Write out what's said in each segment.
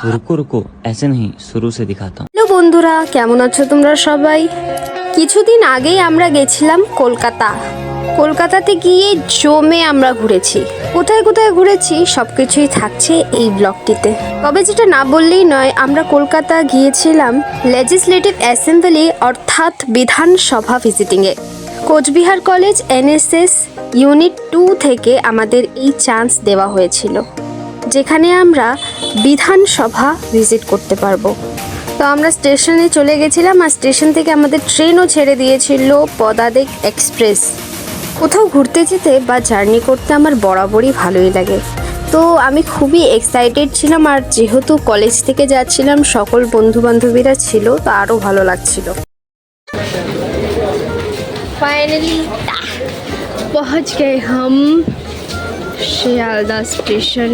रुको रुको ऐसे नहीं शुरू से दिखाता हूँ। হ্যালো বন্ধুরা, কেমন আছো তোমরা সবাই? কিছুদিন আগেই আমরা গেছিলাম কলকাতাতে গিয়ে জমে আমরা ঘুরেছি। কোথায় কোথায় ঘুরেছি সবকিছুই থাকছে এই ব্লগটিতে। তবে যেটা না বললেই নয়, আমরা কলকাতা গিয়েছিলাম লেজিসলেটিভ অ্যাসেম্বলি অর্থাৎ বিধানসভা ভিজিটিংয়ে। কোচবিহার কলেজ NSS ইউনিট 2 থেকে আমাদের এই চান্স দেওয়া হয়েছিল, যেখানে আমরা বিধানসভা ভিজিট করতে পারবো। তো আমরা স্টেশনে চলে গেছিলাম, আর স্টেশন থেকে আমাদের ট্রেনও ছেড়ে দিয়েছিল পদাতিক এক্সপ্রেস। কোথাও ঘুরতে যেতে বা জার্নি করতে আমার বরাবরই ভালোই লাগে। তো আমি খুবই এক্সাইটেড ছিলাম, আর যেহেতু কলেজ থেকে যাচ্ছিলাম সকল বন্ধু বান্ধবীরা ছিল, তো আরও ভালো লাগছিল। ফাইনালি पहुंच गए हम শিয়ালদা স্টেশন,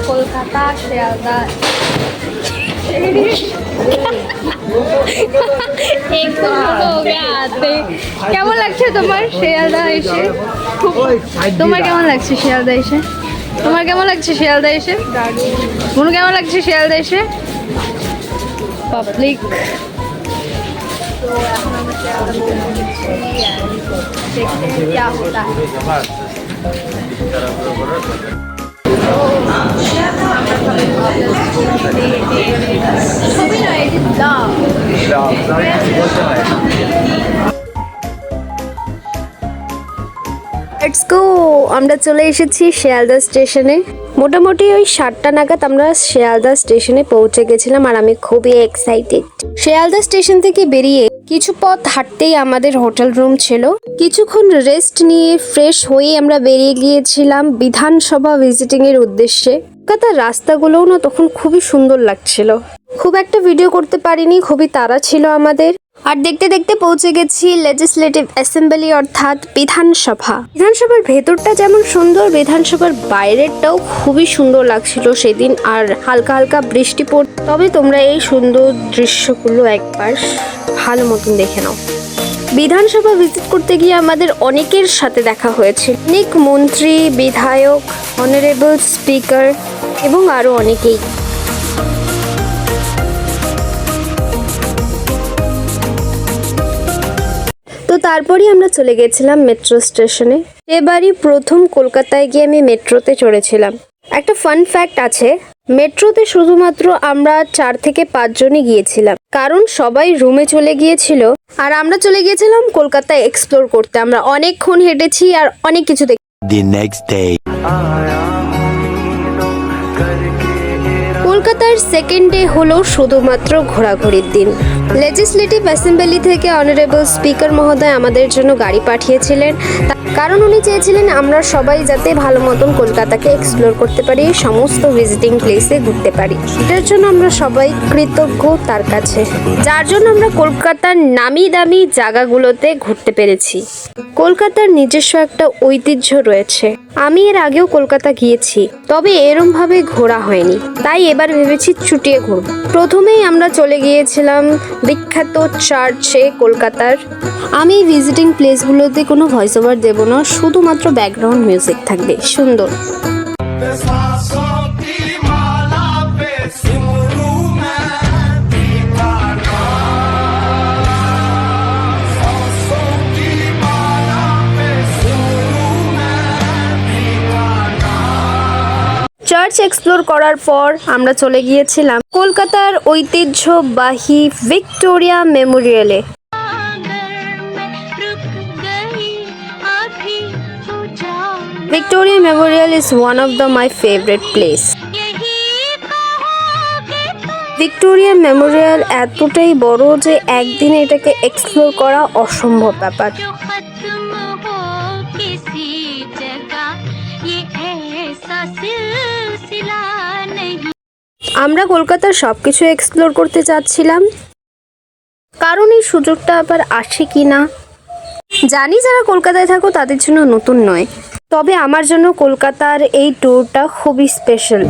কলকাতা শিয়ালদা। কেমন লাগছে তোমার শিয়ালদা এসে? তোমার কেমন লাগছে শিয়ালদা এসে? তোমার কেমন লাগছে শিয়ালদা এসে? মনু কেমন লাগছে শিয়ালদা এসে? পাবলিক तो এখন আমরা দেখতে हैं क्या होता है। লেটস গো, আমরা চলে এসেছি শিয়ালদা স্টেশনে। মোটামুটি ওই 7টা নাগাদ আমরা শিয়ালদা স্টেশনে পৌঁছে গেছিলাম, আর আমি খুবই এক্সাইটেড। শিয়ালদা স্টেশন থেকে বেরিয়ে কিছু পথ হাঁটতেই আমাদের হোটেল রুম ছিল। কিছুক্ষণ রেস্ট নিয়ে ফ্রেশ হয়ে আমরা বেরিয়ে গিয়েছিলাম বিধানসভা ভিজিটিং এর উদ্দেশ্যে। কলকাতার রাস্তাগুলোও না তখন খুবই সুন্দর লাগছিল। খুব একটা ভিডিও করতে পারিনি, খুবই তাড়া ছিল আমাদের। আর দেখতে দেখতে পৌঁছে গেছি লেজিসলেটিভ অ্যাসেম্বলি অর্থাৎ বিধানসভার ভেতরটা যেমন সুন্দর, বিধানসভার বাইরেরটাও খুবই সুন্দর লাগছিল সেদিন। আর হালকা হালকা বৃষ্টি পড়ত। তবে তোমরা এই সুন্দর দৃশ্যগুলো একবার ভালো মতন দেখে নাও। বিধানসভা ভিজিট করতে গিয়ে আমাদের অনেকের সাথে দেখা হয়েছে, অনেক মন্ত্রী, বিধায়ক, অনারেবল স্পিকার এবং আরো অনেকেই। তো তারপরই আমরা চলে গেছিলাম মেট্রো স্টেশনে। এবারই প্রথম কলকাতায় গিয়ে আমি মেট্রোতে চড়েছিলাম। একটা ফান ফ্যাক্ট আছে, মেট্রোতে শুধুমাত্র আমরা 4 থেকে 5 জনই গিয়েছিলাম, কারণ সবাই রুমে চলে গিয়েছিল। আর আমরা চলে গিয়েছিলাম কলকাতায় এক্সপ্লোর করতে। আমরা অনেকক্ষণ হেঁটেছি আর অনেক কিছু দেখি। কলকাতার সেকেন্ড ডে হলো শুধুমাত্র ঘোরাঘুরির দিন। লেজিসলেটিভ অ্যাসেম্বলি থেকে অনারেবল স্পিকার মহোদয় আমাদের জন্য গাড়ি পাঠিয়েছিলেন, কারণ উনি চেয়েছিলেন আমরা সবাই যাতে ভালো মতন কলকাতাকে এক্সপ্লোর করতে পারি, সমস্ত ভিজিটিং প্লেসে ঘুরতে পারি। এটার জন্য আমরা সবাই কৃতজ্ঞ তার কাছে, যার জন্য আমরা কলকাতার নামি দামি জায়গাগুলোতে ঘুরতে পেরেছি। কলকাতার নিজস্ব একটা ঐতিহ্য রয়েছে। আমি এর আগেও কলকাতা গিয়েছি, তবে এরম ভাবে ঘোরা হয়নি, তাই এবার ভেবেছি চুটিয়ে ঘুরব। প্রথমেই আমরা চলে গিয়েছিলাম বিখ্যাত চার্চে কলকাতার। আমি ভিজিটিং প্লেসগুলোতে কোনো ভয়েস ওভার দেবো না, শুধুমাত্র ব্যাকগ্রাউন্ড মিউজিক থাকবে সুন্দর। চার্চ এক্সপ্লোর করার পর আমরা চলে গিয়েছিলাম কলকাতার ঐতিহ্যবাহী ভিক্টোরিয়া মেমোরিয়ালে। Victoria Memorial is one of my favorite place. Victoria Memorial এতটাই বড় যে একদিনে এটাকে এক্সপ্লোর করা অসম্ভব ব্যাপার। আমরা কলকাতার সবকিছু এক্সপ্লোর করতে চাচ্ছিলাম, কারণ এই সুযোগটা আবার আসে কিনা জানি। যারা কলকাতায় থাকো তাদের জন্য নতুন নয়, তবে আমার জন্য কলকাতার এই ট্যুরটা খুবই special.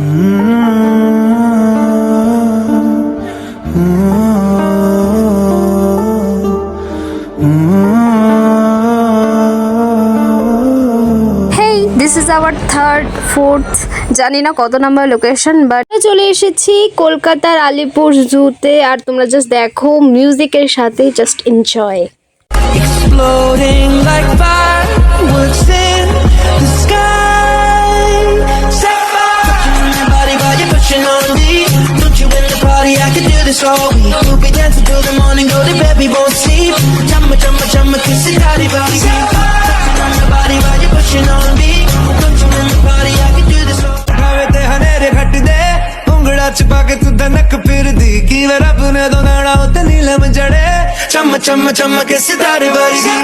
This is our third third fourth জানি না কত নাম্বার লোকেশন, বাট চলে এসেছি কলকাতার আলিপুর জুতে। আর তোমরা জাস্ট দেখো মিউজিকের সাথে just enjoy. Exploding like fireworks in the sky. Set fire. Touching on your body while you're pushing on me. Don't you in the party? I can do this all week. We'll be dancing till the morning, go to bed, we won't sleep. Chumma, chumma, chumma, kiss it, body, body, touching on your body while you're pushing on me. Don't you in the party? I can do this all. भावे ते हनेरे खट दे उंगड़ा छुपा के तू धनक फिर दी की वे रब ने दो नाड़ा उते नीलम जड़े चम चम चम के सितारे वर्गी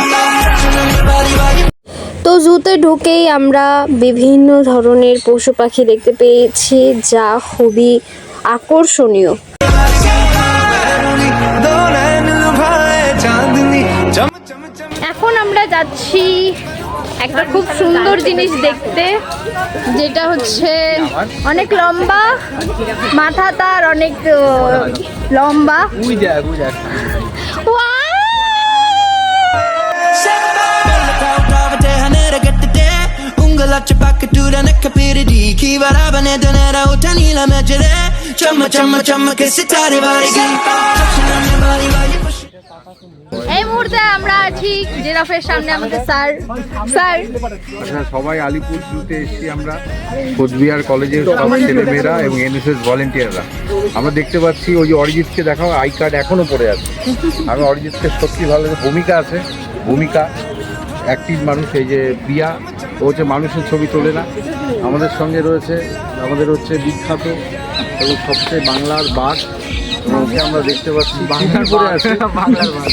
তো জুতে ঢুকেই আমরা বিভিন্ন ধরনের পশু পাখি দেখতে পেয়েছি, যা খুবই আকর্ষণীয়। दो नैन लुभाए चांदनी चम चम चम এখন আমরা যাচ্ছি একটা খুব সুন্দর জিনিস দেখতে, যেটা হচ্ছে অনেক লম্বা, মাথা তার অনেক লম্বা। Wow! ungala chpak tura nek pirdi ki barabane donera utanila mejre chama chama chama ke sitare varigi এই মুহূর্তে আমরা আছি জিরাফের সামনে। আমাদের স্যার আচ্ছা, সবাই আলিপুর জুতে এসেছি আমরা, কোচবিহার কলেজের সব ছেলেমেয়েরা এবং এনএসএস ভলেন্টিয়াররা। আমরা দেখতে পাচ্ছি ওই যে অরিজিৎকে দেখাও, আই কার্ড এখনো পড়ে আছে। আমি অরিজিৎকে সত্যি ভালো লাগে, ভূমিকা আছে, ভূমিকা অ্যাক্টিভ মানুষ। এই যে প্রিয়া, ও হচ্ছে মানুষের ছবি তোলে না। আমাদের সঙ্গে রয়েছে আমাদের হচ্ছে বিখ্যাত এবং সবচেয়ে বাংলার বাঘ, ওকে আমরা দেখতে পাচ্ছি বাংলার পরে আছে,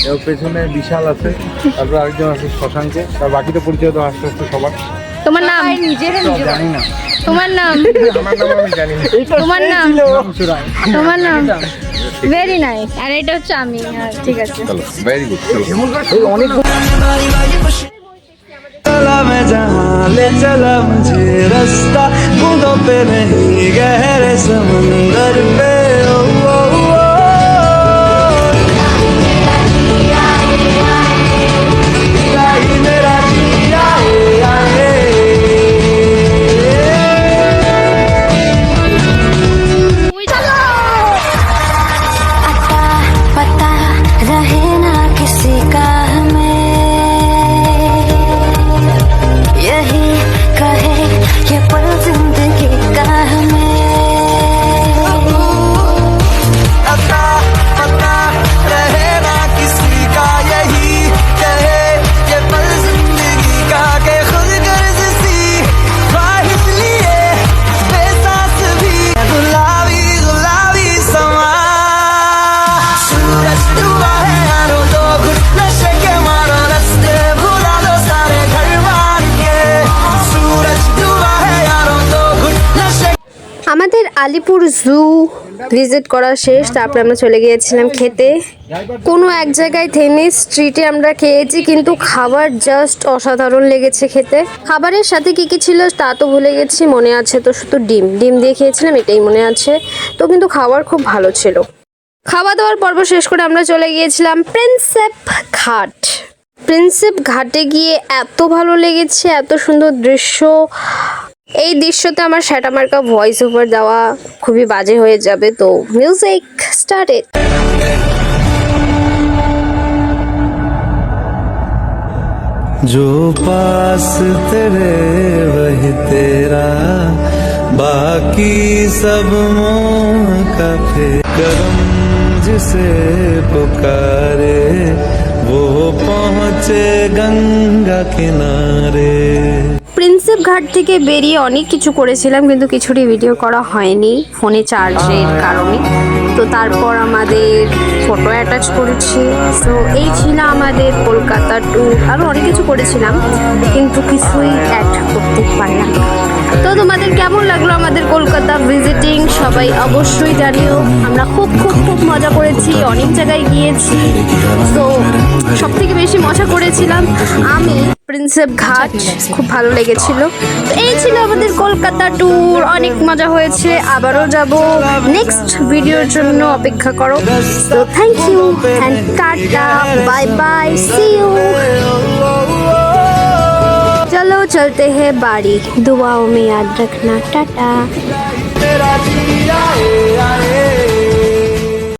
এবং পেছনে বিশাল আছে, তারপর আরেকজন আছে শশাঙ্ক। তার বাকিটা পরিচয় তো আস্তে আস্তে সবার। তোমার নাম? জানি না, তোমার নাম? আমার নাম আমি জানি না। তোমার নাম? সুরাই। তোমার নাম? Very nice. আর এটা হচ্ছে আমি। ঠিক আছে, চলো, ভেরি গুড। চলো, অনেক चला मैं जहाँ ले चला मुझे रास्ता बूंदों पे नहीं गहरे समंदर पे ओ, ओ, ओ, मेरा जिया आए पता रहे ना किसी का हमें, यही कहे ये पल जिंदगी का हमें। पता पता रहे ना किसी का, यही कहे ये पल जिंदगी का के खुद गर्ज सी ख्वाहिश लिए बेसास भी गुलाबी गुलाबी समा सूरज डूबा है यारों दो घुट नशे के मारो रास्ते भुला दो सारे घर बार के सूरज डूबा है यारों दो घुट नशे। আমাদের আলিপুর জু ভিজিট করা শেষ, তারপরে আমরা চলে গিয়েছিলাম খেতে। কোনো এক জায়গায় থেমে স্ট্রিটে আমরা খেয়েছি, কিন্তু খাবার জাস্ট অসাধারণ লেগেছে খেতে। খাবারের সাথে কি কি ছিল তা তো ভুলে গেছি, মনে আছে তো শুধু ডিম দিয়ে খেয়েছিলাম, এটাই মনে আছে। তো কিন্তু খাবার খুব ভালো ছিল। খাওয়া দাওয়ার পর্ব শেষ করে আমরা চলে গিয়েছিলাম প্রিন্সেপ ঘাট। প্রিন্সেপ ঘাটে গিয়ে এত ভালো লেগেছে, এত সুন্দর দৃশ্য। এই দৃশ্যতে আমার শ্যাটামার্কা ভয়েস ওভার দেওয়া খুবই বাজে হয়ে যাবে, তো মিউজিক স্টার্টেড। जो पास तेरे वही तेरा, बाकी सब मोह का करम, जिसे पुकारे वो पहुँचे गंगा किनारे। প্রিন্সেপ ঘাট থেকে বেরিয়ে অনেক কিছু করেছিলাম, কিন্তু কিছুটি ভিডিও করা হয়নি ফোনে চার্জের কারণে। তো তারপর আমাদের ফটো অ্যাটাচ করেছি। তো এই ছিল আমাদের কলকাতা ট্যুর। আরও অনেক কিছু করেছিলাম, কিন্তু কিছুই অ্যাড করতে পারলাম না। তো তোমাদের কেমন লাগলো আমাদের কলকাতা ভিজিটিং সবাই অবশ্যই জানিও। আমরা খুব খুব খুব মজা করেছি, অনেক জায়গায় গিয়েছি। তো সব থেকে বেশি মজা করেছিলাম আমি প্রিন্সেপ ঘাট, খুব ভালো লেগেছিল। তো এই ছিল আমাদের কলকাতা ট্যুর, অনেক মজা হয়েছে। আবারও যাব, নেক্সট ভিডিওর জন্য অপেক্ষা করো। তো thank you and ta-ta, bye bye, see you. चलो चलते हैं बाड़ी, दुआओं में याद रखना, टाटा। तेरा